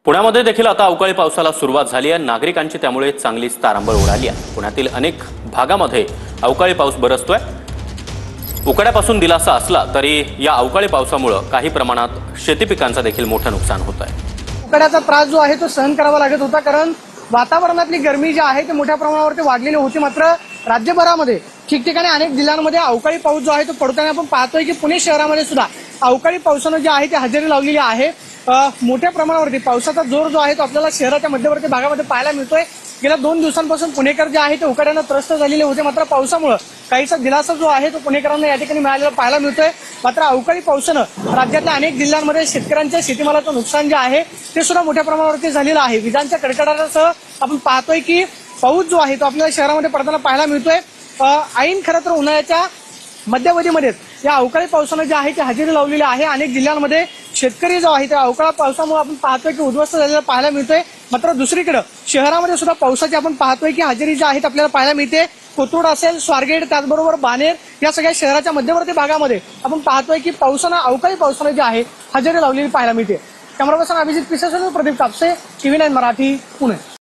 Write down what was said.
पुण्यामध्ये देखील आता अवकाळी पावसाला सुरुवात झाली आहे। नागरिकांची त्यामुळे चांगलीच तारांबळ उडाली आहे। पुण्यातील अनेक भागामध्ये अवकाळी पाऊस बरसतोय। उकाड्यापासून दिलासा असला तरी या अवकाळी पावसामुळे काही प्रमाणात शेती पिकांचा देखील मोठं नुकसान होत आहे। उकाड्याचा त्रास जो आहे तो सहन करावा लागत होता, कारण वातावरणातली गरमी जी आहे ते मोठ्या प्रमाणावरती वाढलेली होती। मात्र राज्यभरामध्ये ठिकठिकाणी अनेक जिल्ह्यांमध्ये अवकाळी पाऊस जो आहे तो पडताना आपण पाहतोय की पुणे शहरामध्ये सुद्धा अवकाळी पावसानं जे आहे ते हजेरी लावलेली आहे। मोठ्या प्रमाणावरती पावसाचा जोर जो आहे तो आपल्याला शहराच्या मध्यवर्ती भागामध्ये पाहायला मिळतोय। गेल्या 2 दिवसांपासून पुणेकर जे आहे ते उकाड्यानं त्रस्त झालेले होते, मात्र पावसामुळे काहीसा दिलासा जो आहे तो पुणेकरांना या ठिकाणी मिळालेला पाहायला मिळतोय। मात्र अवकाळी पावसानं राज्यातल्या अनेक जिल्ह्यांमध्ये शेतकऱ्यांच्या शेतीमालाचं नुकसान जे आहे ते सुद्धा मोठ्या प्रमाणावरती झालेलं आहे। विजांच्या कडकडाटासह आपण पाहतोय की पाऊस जो आहे तो आपल्याला शहरामध्ये पडताना पाहायला मिळतोय। ऐन खरं तर उन्हाळ्याच्या मध्यावधीमध्ये या अवकाळी पावसानं जे आहे ते हजेरी लावलेली आहे। अनेक जिल्ह्यांमध्ये शेतकरी जो आहे त्या अवकाळी पावसामुळे आपण पाहतोय की उद्ध्वस्त झालेला पाहायला मिळतोय। मात्र दुसरीकडे शहरामध्ये सुद्धा पावसाची आपण पाहतोय की हजेरी जी आहे आपल्याला पाहायला मिळते। कोथरूड असेल, स्वारगेट, त्याचबरोबर बाणेर या सगळ्या शहराच्या मध्यवर्ती भागामध्ये आपण पाहतोय की पावसानं अवकाळी पावसानं जे आहे हजेरी लावलेली पाहायला मिळते। कॅमेरा पर्सन अभिजित पिसेसह प्रदीप कापसे, TV9 मराठी, पुणे।